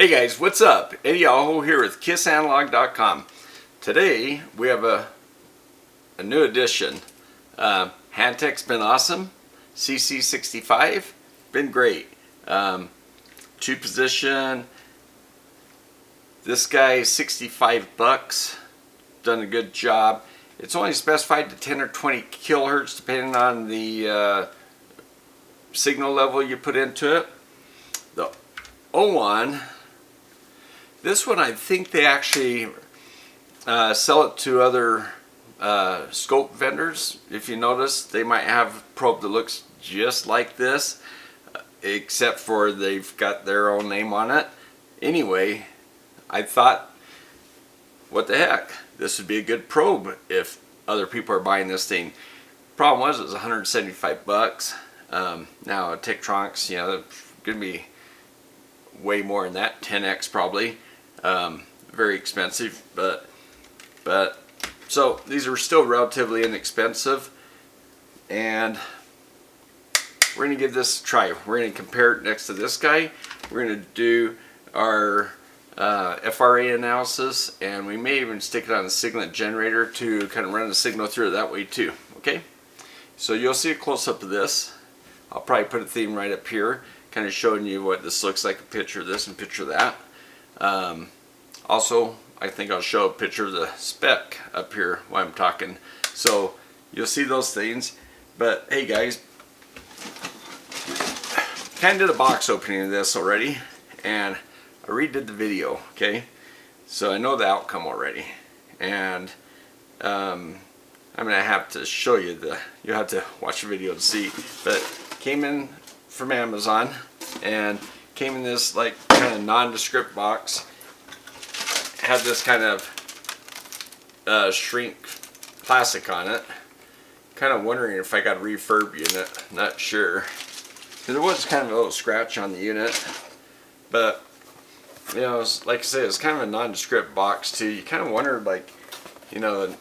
Hey guys, what's up? Eddie Aho here with KissAnalog.com. Today we have a new addition. Hantek's been awesome. CC65 been great. Two position. This guy $65. Done a good job. It's only specified to 10 or 20 kilohertz depending on the signal level you put into it. The Owon, this one I think they actually sell it to other scope vendors. If you notice, they might have a probe that looks just like this, except for they've got their own name on it. Anyway, I thought, what the heck, this would be a good probe if other people are buying this thing. Problem was, it was 175 bucks. Now Teardown, you know, gonna be way more than that, 10x probably. Very expensive, but so these are still relatively inexpensive, and we're gonna give this a try. We're gonna compare it next to this guy. We're gonna do our FRA analysis, and we may even stick it on a signal generator to kind of run the signal through it that way too. Okay, so you'll see a close-up of this. I'll probably put a theme right up here, kind of showing you what this looks like, a picture of this and picture of that. Also, I think I'll show a picture of the spec up here while I'm talking. So you'll see those things. But hey guys, kind of did a box opening of this already, and I redid the video, okay? So I know the outcome already, and I'm gonna have to show you you'll have to watch the video to see. But came in from Amazon and came in this like kind of nondescript box. Had this kind of shrink plastic on it. Kind of wondering if I got a refurb unit. Not sure. There was kind of a little scratch on the unit, but you know, like I said, it's kind of a nondescript box too. You kind of wondered, like, you know,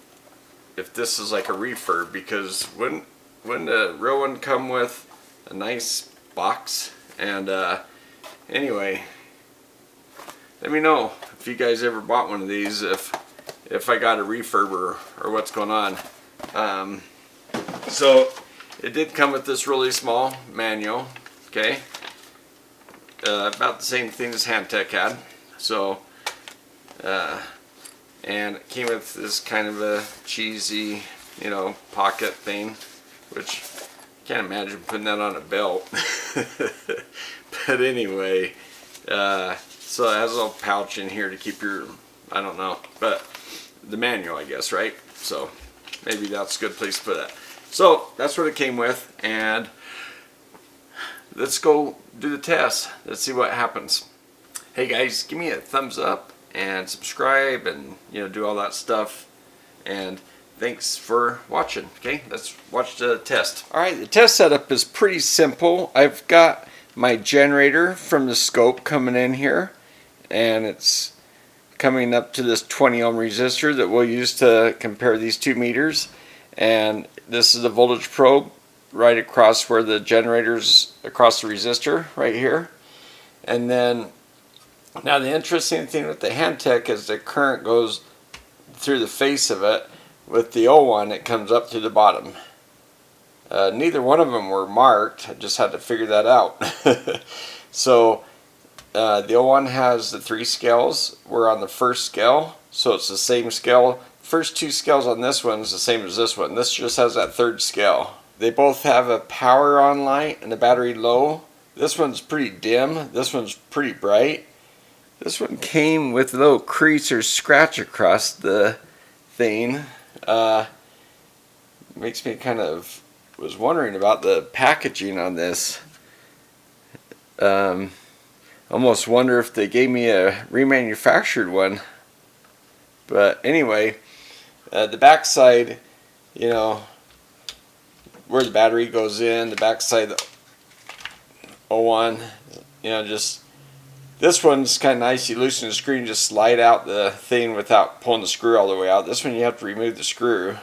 if this is like a refurb, because wouldn't the real one come with a nice box? And anyway, let me know if you guys ever bought one of these, if I got a refurb or what's going on. So it did come with this really small manual, okay, about the same thing as Hantek had. So and it came with this kind of a cheesy, you know, pocket thing, which I can't imagine putting that on a belt. But anyway, so it has a little pouch in here to keep your, I don't know, but the manual, I guess, right? So maybe that's a good place to put that. So that's what it came with, and let's go do the test. Let's see what happens. Hey guys, give me a thumbs up and subscribe, and you know, do all that stuff. And thanks for watching. Okay, let's watch the test. Alright, the test setup is pretty simple. I've got my generator from the scope coming in here, and it's coming up to this 20 ohm resistor that we'll use to compare these two meters. And this is the voltage probe right across where the generator's across the resistor right here. And then now the interesting thing with the Hantek is the current goes through the face of it. With the Owon, it comes up to the bottom. Neither one of them were marked. I just had to figure that out. So the Owon has the 3 scales. We're on the first scale, so it's the same scale. First 2 scales on this one is the same as this one. This just has that 3rd scale. They both have a power on light and a battery low. This one's pretty dim. This one's pretty bright. This one came with a little crease or scratch across the thing. Makes me kind of was wondering about the packaging on this. Almost wonder if they gave me a remanufactured one. But anyway, the back side, you know, where the battery goes in, the back side of the Owon, you know, just this one's kind of nice. You loosen the screw and just slide out the thing without pulling the screw all the way out. This one you have to remove the screw.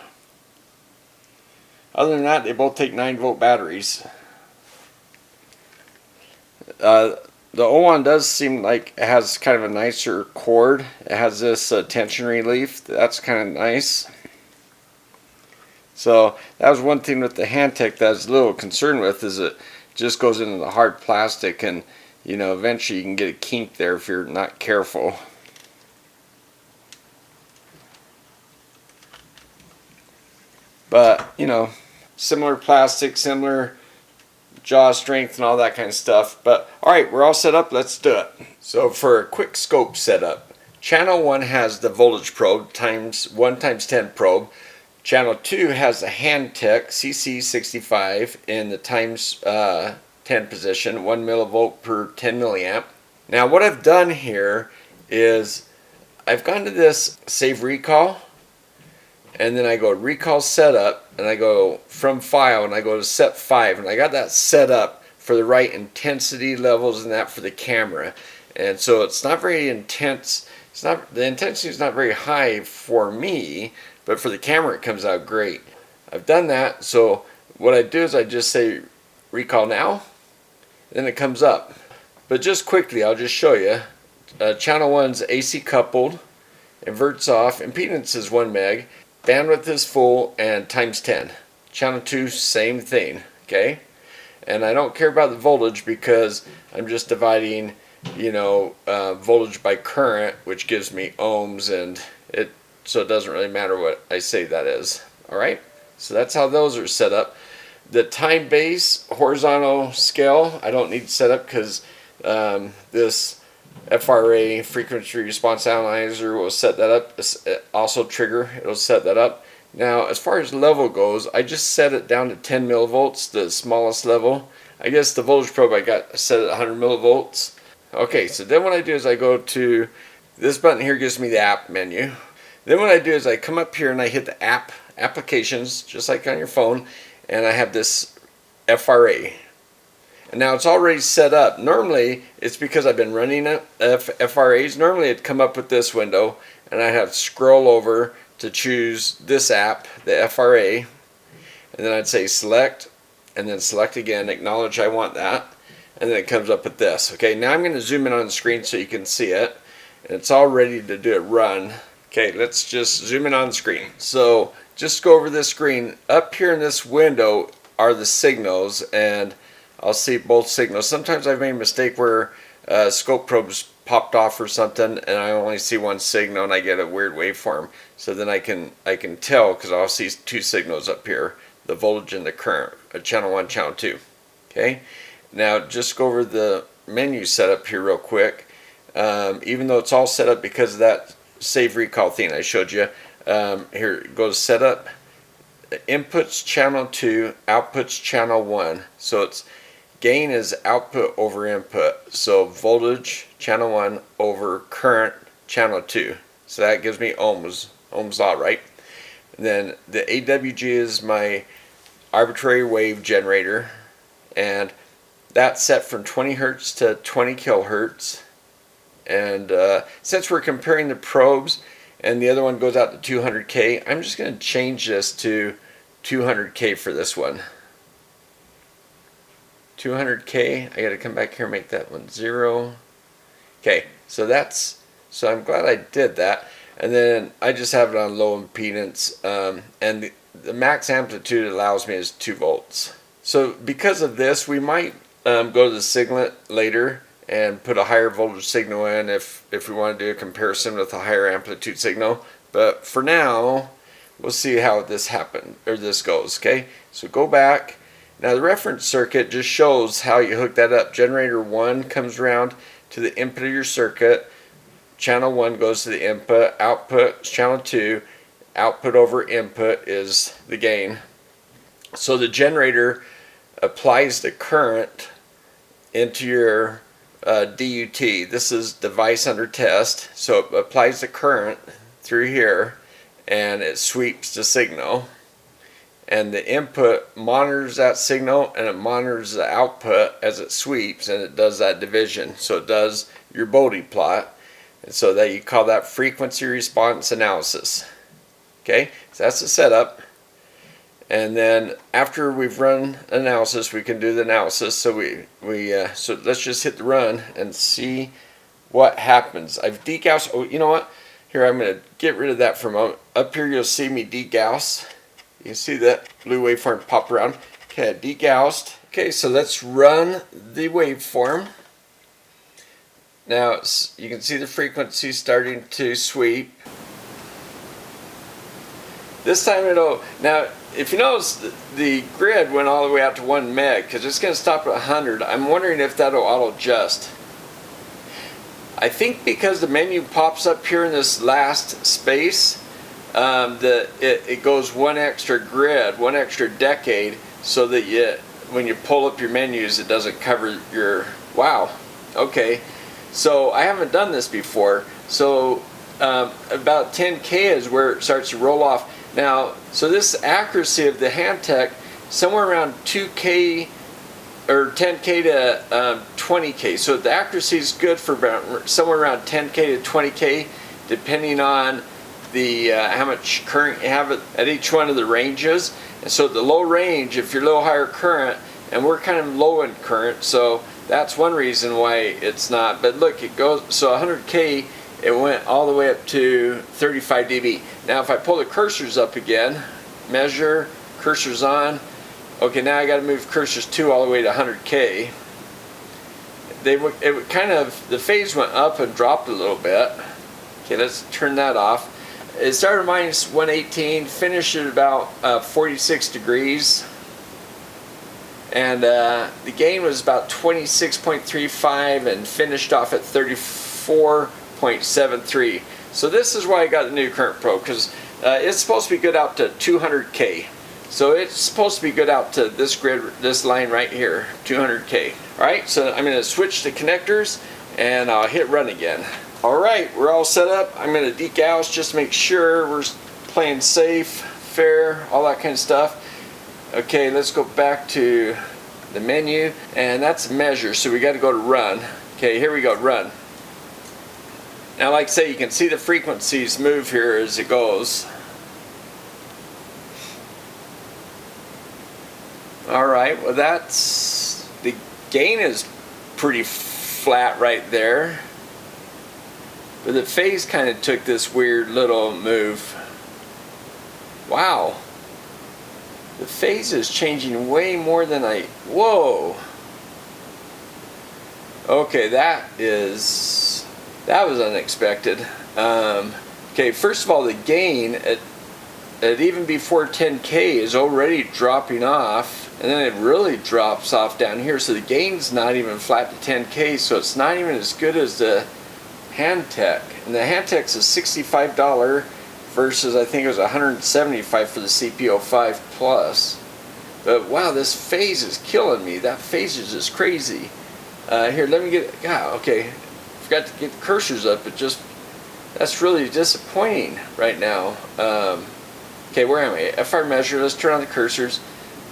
Other than that, they both take 9-volt batteries. The Owon does seem like it has kind of a nicer cord. It has this tension relief. That's kind of nice. So that was one thing with the Hantek that I was a little concerned with, is it just goes into the hard plastic, and you know, eventually you can get a kink there if you're not careful. But you know, similar plastic, similar jaw strength and all that kind of stuff. But alright, we're all set up, let's do it. So for a quick scope setup, channel 1 has the voltage probe, times 1x10 probe. Channel 2 has the Hantek CC65 in the times 10 position, 1 millivolt per 10 milliamp. Now what I've done here is I've gone to this save recall, and then I go recall setup, and I go from file, and I go to set 5, and I got that set up for the right intensity levels and that for the camera. And so it's not very intense. The intensity is not very high for me, but for the camera it comes out great. I've done that, so what I do is I just say recall now, then it comes up. But just quickly, I'll just show you. Channel 1's AC coupled, inverts off, impedance is 1 meg, bandwidth is full, and times 10. Channel 2, same thing, okay? And I don't care about the voltage because I'm just dividing, you know, voltage by current, which gives me ohms, and so it doesn't really matter what I say that is. Alright, so that's how those are set up. The time base horizontal scale I don't need set up because this FRA frequency response analyzer will set that up. Also trigger, it'll set that up. Now as far as level goes, I just set it down to 10 millivolts, the smallest level. I guess the voltage probe I got set at 100 millivolts. Okay, so then what I do is I go to this button here, gives me the app menu. Then what I do is I come up here and I hit the applications, just like on your phone, and I have this FRA. And now it's already set up. Normally, it's because I've been running FRAs. Normally it'd come up with this window, and I'd have to scroll over to choose this app, the FRA, and then I'd say select, and then select again, acknowledge I want that, and then it comes up with this. Okay, now I'm going to zoom in on the screen so you can see it, and it's all ready to do it run. Okay, let's just zoom in on the screen. So just go over this screen. Up here in this window are the signals, and I'll see both signals. Sometimes I've made a mistake where scope probes popped off or something, and I only see one signal and I get a weird waveform. So then I can tell because I'll see two signals up here, the voltage and the current, channel 1, channel 2. Okay, now just go over the menu setup here real quick. Even though it's all set up because of that save recall thing I showed you, here it goes setup, inputs channel 2, outputs channel 1. So it's gain is output over input. So voltage channel 1 over current channel 2. So that gives me Ohm's law, right? And then the AWG is my arbitrary wave generator, and that's set from 20 hertz to 20 kilohertz. And since we're comparing the probes and the other one goes out to 200K, I'm just going to change this to 200K for this one. 200K, I got to come back here and make that one 0. Okay, so I'm glad I did that. And then I just have it on low impedance, and the max amplitude it allows me is 2 volts. So because of this, we might go to the Signet later and put a higher voltage signal in if we want to do a comparison with a higher amplitude signal. But for now, we'll see how this goes. Okay, so go back. Now the reference circuit just shows how you hook that up. Generator 1 comes around to the input of your circuit. Channel 1 goes to the input. Output is channel 2. Output over input is the gain. So the generator applies the current into your DUT. This is device under test. So it applies the current through here and it sweeps the signal. And the input monitors that signal and it monitors the output as it sweeps, and it does that division. So it does your Bode plot. And so that you call that frequency response analysis. Okay, so that's the setup. And then after we've run analysis, we can do the analysis. So so let's just hit the run and see what happens. I've degaussed. Oh, you know what? Here, I'm going to get rid of that for a moment. Up here, you'll see me degauss. You can see that blue waveform pop around. Okay, degaussed. Okay, so let's run the waveform. Now you can see the frequency starting to sweep. This time now if you notice, the grid went all the way out to 1 meg because it's going to stop at 100. I'm wondering if that'll auto adjust. I think because the menu pops up here in this last space, it goes one extra grid, one extra decade, so that when you pull up your menus, it doesn't cover your, wow, okay. So I haven't done this before, so about 10K is where it starts to roll off. Now, so this accuracy of the Hantek, somewhere around 2K or 10K to 20K. So the accuracy is good for about somewhere around 10K to 20K, depending on the how much current you have at each one of the ranges. And so the low range, if you're low higher current, and we're kind of low in current, so that's one reason why it's not. But look, it goes, so 100K, it went all the way up to 35 dB. Now if I pull the cursors up again, measure, cursors on, okay, now I got to move cursors 2 all the way to 100K. It kind of, the phase went up and dropped a little bit. Okay, let's turn that off. It started at minus 118, finished at about 46 degrees. And the gain was about 26.35 and finished off at 34.73. So this is why I got the new Current Pro, because it's supposed to be good out to 200K. So it's supposed to be good out to this grid, this line right here, 200K. Alright, so I'm going to switch to connectors and I'll hit run again. Alright, we're all set up. I'm going to degauss just to make sure we're playing safe, fair, all that kind of stuff. Okay, let's go back to the menu, and that's measure, so we got to go to run. Okay, here we go, run. Now, like I say, you can see the frequencies move here as it goes. Alright, well that's, the gain is pretty flat right there. But the phase kind of took this weird little move. Wow. The phase is changing way more than whoa. Okay, that was unexpected. Okay, first of all, the gain at even before 10K is already dropping off, and then it really drops off down here. So the gain's not even flat to 10K, so it's not even as good as the Hantek. And the Hantek's a $65 versus I think it was $175 for the CP-05 Plus. But wow, this phase is killing me. That phase is just crazy. Here, let me get, yeah, okay. Forgot to get the cursors up. That's really disappointing right now. Okay, where am I? FR measure. Let's turn on the cursors.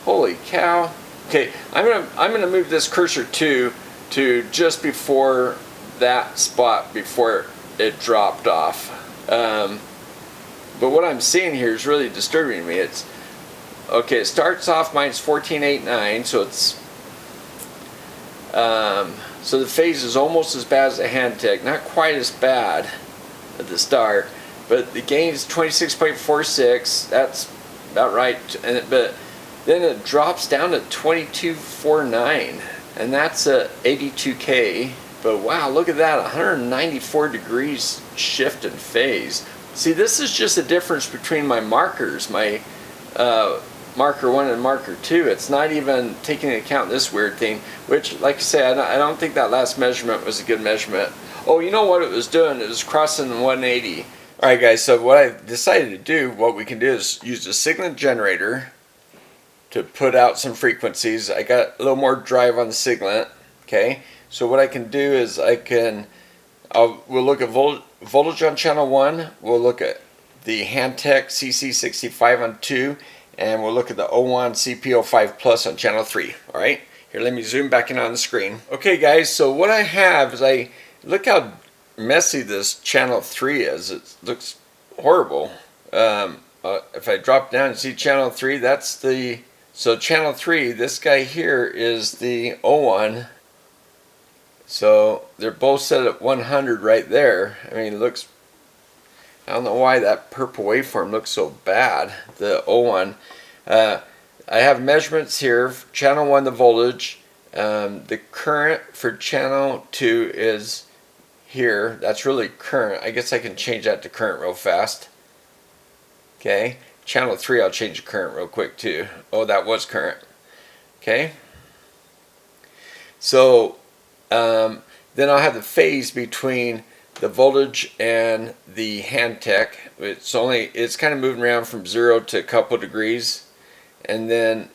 Holy cow. Okay, I'm gonna move this cursor to just before that spot before it dropped off. But what I'm seeing here is really disturbing me. It's okay. It starts off minus 14.89, so it's so the phase is almost as bad as the Hantek. Not quite as bad at the start, but the gain is 26.46. That's about right. But then it drops down to 22.49, and that's a 82K. But wow, look at that, 194 degrees shift in phase. See, this is just a difference between my markers, my marker 1 and marker 2. It's not even taking into account this weird thing, which, like I say, I don't think that last measurement was a good measurement. Oh, you know what it was doing? It was crossing 180. Alright guys, so what I decided to do, what we can do is use a signaling generator to put out some frequencies. I got a little more drive on the signaling, okay? So what I can do is we'll look at voltage on channel 1, we'll look at the Hantek CC65 on 2, and we'll look at the Owon CP-05 Plus on channel 3. Alright, here, let me zoom back in on the screen. Okay guys, so what I have is look how messy this channel 3 is. It looks horrible. if I drop down and see channel 3, that's the, so channel 3, this guy here is the Owon. So they're both set at 100 right there. I mean, it looks, I don't know why that purple waveform looks so bad, the Owon. I have measurements here. Channel 1, the voltage. The current for channel 2 is here. That's really current. I guess I can change that to current real fast. Okay. Channel 3, I'll change the current real quick too. Oh, that was current. Okay. So then I'll have the phase between the voltage and the Hantek. It's kind of moving around from 0 to a couple degrees. And then,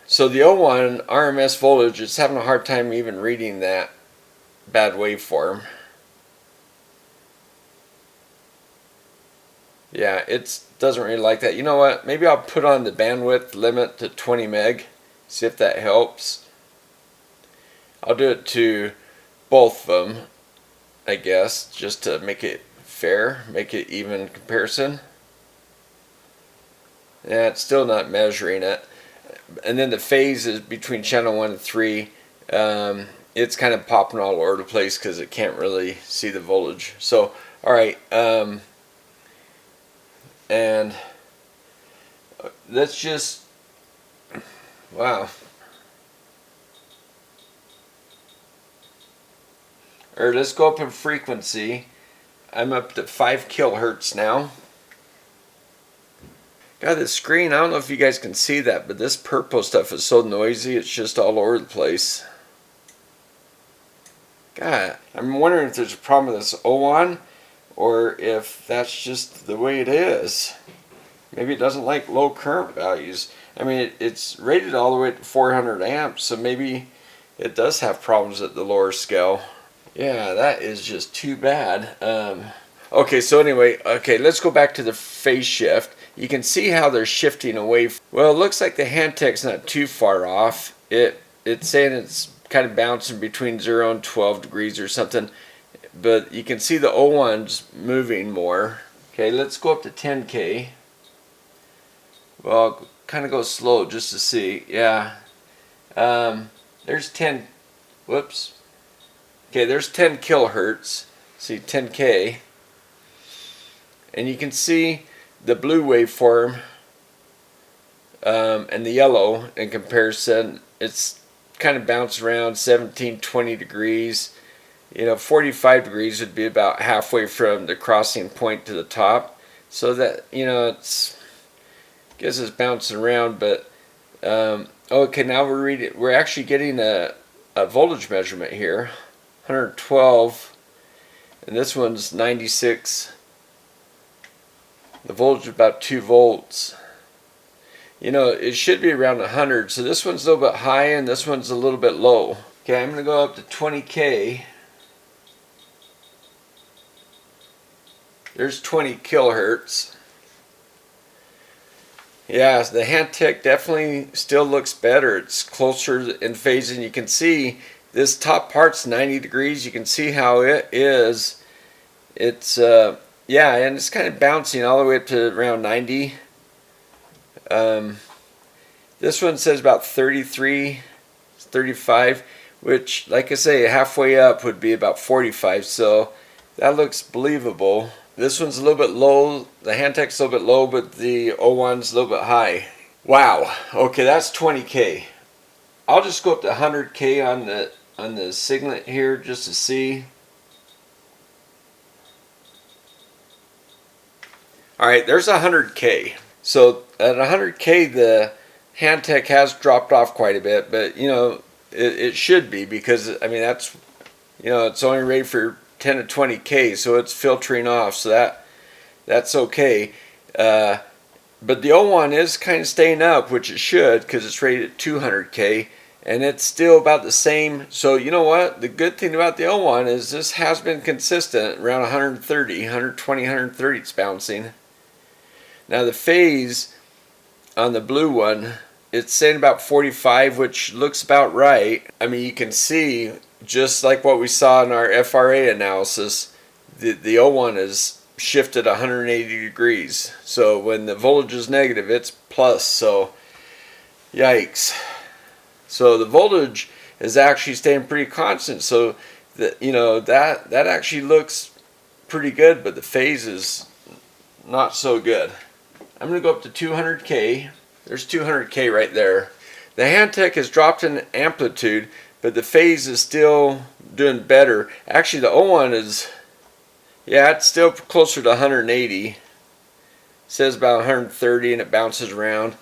so the Owon RMS voltage, it's having a hard time even reading that bad waveform. Yeah, it doesn't really like that. You know what? Maybe I'll put on the bandwidth limit to 20 meg. See if that helps. I'll do it to both of them, I guess, just to make it fair, make it even comparison. Yeah, it's still not measuring it. And then the phase is between channel 1 and 3. It's kind of popping all over the place because it can't really see the voltage. So, alright, and let's just, wow. Or let's go up in frequency. I'm up to 5 kilohertz now. God, this screen, I don't know if you guys can see that, but this purple stuff is so noisy, it's just all over the place. God, I'm wondering if there's a problem with this Owon, or if that's just the way it is. Maybe it doesn't like low current values. I mean, it's rated all the way to 400 amps, so maybe it does have problems at the lower scale. Yeah, that is just too bad. Okay, so anyway, let's go back to the phase shift. You can see how they're shifting away. Well, it looks like the Hantek's not too far off. It's saying it's kind of bouncing between 0 and 12 degrees or something. But you can see the Owon's moving more. Okay, let's go up to 10K. Well, I'll kind of go slow just to see. Yeah. There's 10. Whoops. Okay, there's 10 kilohertz. See 10K. And you can see the blue waveform and the yellow in comparison. It's kind of bounced around 17, 20 degrees. You know, 45 degrees would be about halfway from the crossing point to the top. So that, you know, it's, I guess it's bouncing around, but okay, now we're actually getting a voltage measurement here. 112, and this one's 96. The voltage is about 2 volts. You know, it should be around 100, so this one's a little bit high and this one's a little bit low. Okay, I'm going to go up to 20K. There's 20 kilohertz. Yeah, the Hantek definitely still looks better. It's closer in phase, and you can see this top part's 90 degrees. You can see how it is. It's yeah, and it's kind of bouncing all the way up to around 90. This one says about 33, 35, which, like I say, halfway up would be about 45. So that looks believable. This one's a little bit low. The Hantek's a little bit low, but the Owon's a little bit high. Wow. Okay, that's 20K. I'll just go up to 100K on the Signet here just to see. Alright, there's 100K. So at 100K the Hantek has dropped off quite a bit, but you know, it should be, because I mean, that's, you know, it's only rated for 10 to 20K, so it's filtering off, so that's okay. But the Owon is kind of staying up, which it should, because it's rated at 200K, and it's still about the same. So you know what? The good thing about the Owon is this has been consistent around 130, 120, 130 it's bouncing. Now the phase on the blue one, it's saying about 45, which looks about right. I mean, you can see, just like what we saw in our FRA analysis, the Owon is shifted 180 degrees. So when the voltage is negative, it's plus. So yikes. So the voltage is actually staying pretty constant. So that, you know, that actually looks pretty good, but the phase is not so good. I'm going to go up to 200K. There's 200K right there. The Hantek has dropped in amplitude, but the phase is still doing better. Actually, the Owon is, yeah, it's still closer to 180. It says about 130 and it bounces around.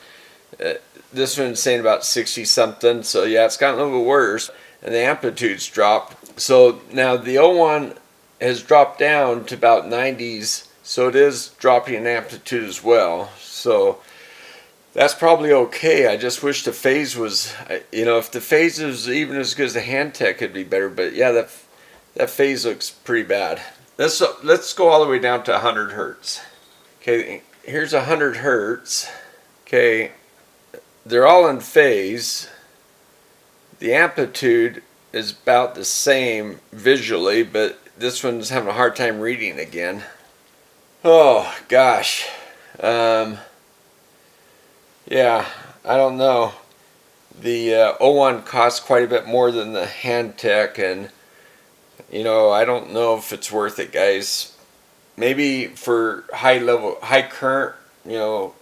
This one's saying about 60 something, so yeah, it's gotten a little bit worse, and the amplitude's dropped. So now the Owon has dropped down to about 90s, so it is dropping in amplitude as well. So that's probably okay. I just wish the phase was, you know, if the phase is even as good as the Hantek, it'd be better. But yeah, that phase looks pretty bad. Let's go all the way down to 100 hertz. Okay, here's 100 hertz. Okay, they're all in phase. The amplitude is about the same visually, but this one's having a hard time reading again. Oh gosh. Yeah, I don't know. The Owon costs quite a bit more than the Hantek, and you know, I don't know if it's worth it, guys. Maybe for high current, you know,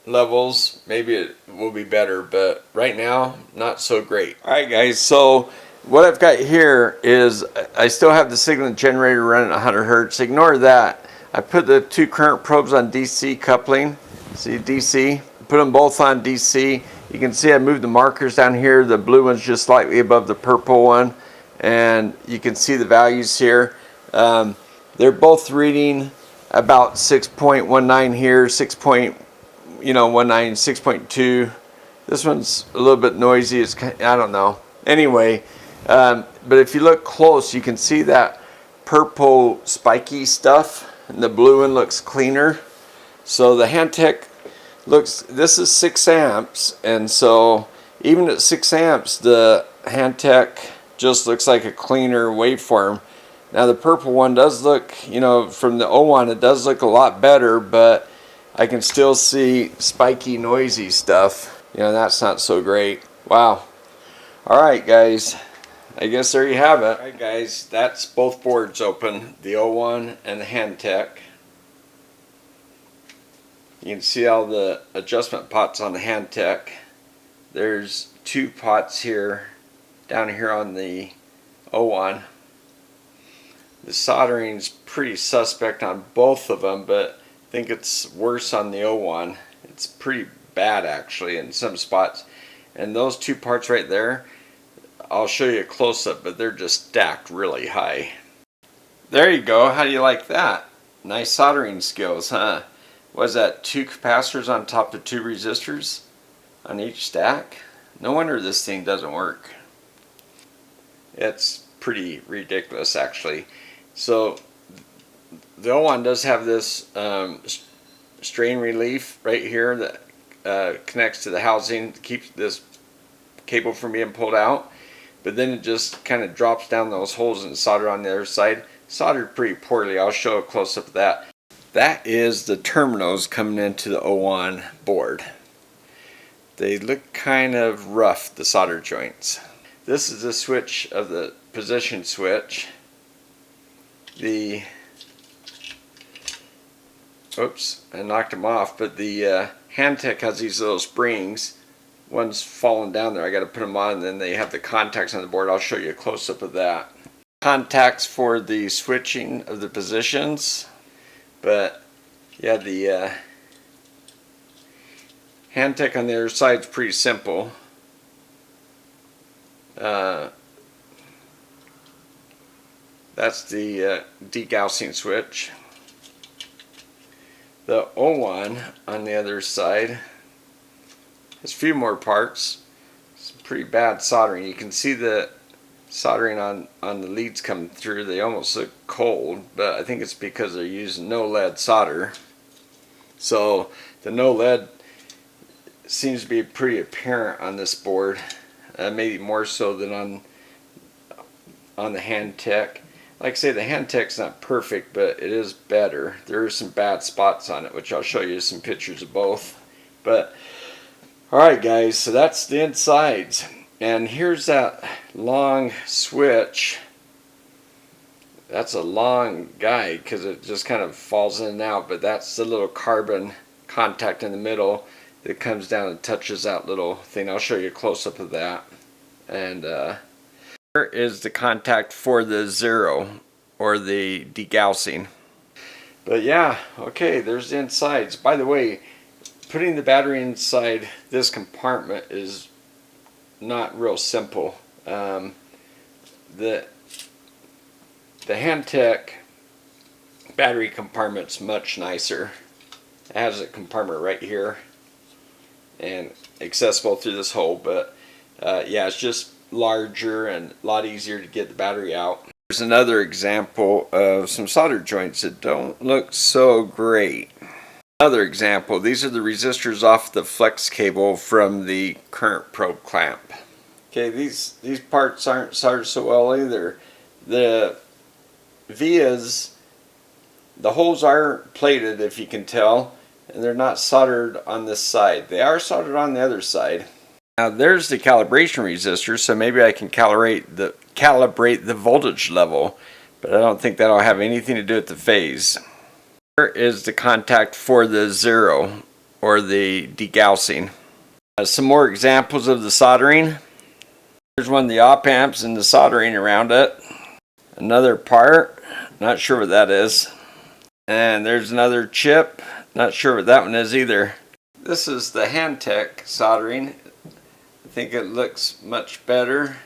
levels, maybe it will be better, but right now, not so great. Alright guys, so what I've got here is I still have the signal generator running at 100 hertz. Ignore that. I put the two current probes on DC coupling. See, DC? Put them both on DC. You can see I moved the markers down here. The blue one's just slightly above the purple one, and you can see the values here. They're both reading about 6.19 here, 6.19, 6.2. This one's a little bit noisy. It's kind of, I don't know. Anyway, but if you look close, you can see that purple spiky stuff, and the blue one looks cleaner. So the Hantek looks, this is 6 amps, and so even at 6 amps, the Hantek just looks like a cleaner waveform. Now the purple one does look, you know, from the Owon, it does look a lot better, but I can still see spiky, noisy stuff. You know, that's not so great. Wow. Alright guys, I guess there you have it. Alright guys, that's both boards open, the Owon and the Hantek. You can see all the adjustment pots on the Hantek. There's 2 pots here, down here on the Owon. The soldering's pretty suspect on both of them, but I think it's worse on the Owon. It's pretty bad actually in some spots. And those 2 parts right there, I'll show you a close-up, but they're just stacked really high. There you go. How do you like that? Nice soldering skills, huh? Was that 2 capacitors on top of 2 resistors on each stack? No wonder this thing doesn't work. It's pretty ridiculous actually. So the Owon does have this strain relief right here that connects to the housing to keep this cable from being pulled out, but then it just kind of drops down those holes and solder on the other side. Soldered pretty poorly. I'll show a close-up of that. That is the terminals coming into the Owon board. They look kind of rough, the solder joints. This is the switch of the position switch. Oops, I knocked them off, but the Hantek has these little springs. One's falling down there. I got to put them on, and then they have the contacts on the board. I'll show you a close-up of that. Contacts for the switching of the positions. But yeah, the Hantek on the other side is pretty simple. That's the degaussing switch. The Owon on the other side has a few more parts. It's pretty bad soldering. You can see the soldering on the leads coming through. They almost look cold, but I think it's because they're using no lead solder. So the no lead seems to be pretty apparent on this board, maybe more so than on the Hantek. like I say, the Hantek's not perfect, but it is better. There are some bad spots on it, which I'll show you some pictures of both. But alright guys, so that's the insides. And here's that long switch. That's a long guide because it just kind of falls in and out, but that's the little carbon contact in the middle that comes down and touches that little thing. I'll show you a close-up of that. And here is the contact for the zero, or the degaussing. But yeah, okay, there's the insides. By the way, putting the battery inside this compartment is not real simple. The Hantek battery compartment's much nicer. It has a compartment right here and accessible through this hole, but yeah, it's just larger and a lot easier to get the battery out. Here's another example of some solder joints that don't look so great. Another example, these are the resistors off the flex cable from the current probe clamp. Okay, these parts aren't soldered so well either. The vias, the holes are plated, if you can tell, and they're not soldered on this side. They are soldered on the other side. Now there's the calibration resistor, so maybe I can calibrate the voltage level, but I don't think that'll have anything to do with the phase. Here is the contact for the zero, or the degaussing. Some more examples of the soldering. Here's one of the op amps and the soldering around it. Another part, not sure what that is. And there's another chip, not sure what that one is either. This is the Hantek soldering. I think it looks much better.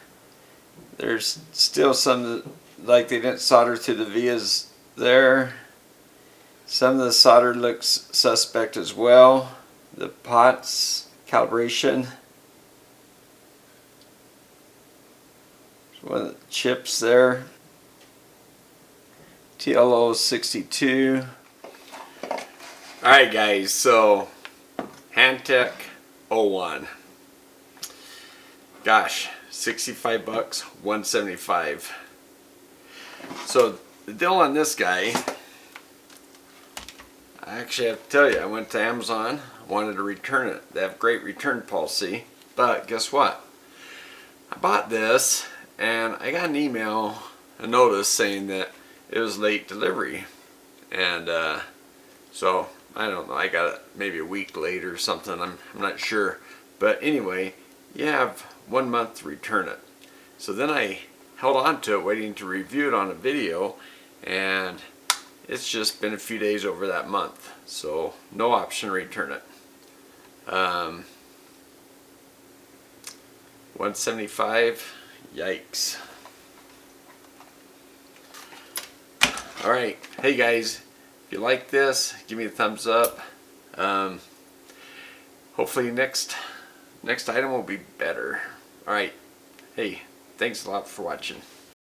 There's still some, like they didn't solder to the vias there. Some of the solder looks suspect as well. The pots calibration. There's one of the chips there. TLO62. Alright guys, so Hantek Owon. Gosh, 65 bucks, 175. So the deal on this guy, I actually have to tell you, I went to Amazon, wanted to return it. They have great return policy, but guess what? I bought this and I got an email, a notice saying that it was late delivery, and so I don't know, I got it maybe a week late or something, I'm not sure, but anyway, you have 1 month to return it. So then I held on to it waiting to review it on a video, and it's just been a few days over that month, so no option to return it. 175, yikes. Alright, hey guys, if you like this, give me a thumbs up. Hopefully next item will be better. Alright, hey, thanks a lot for watching.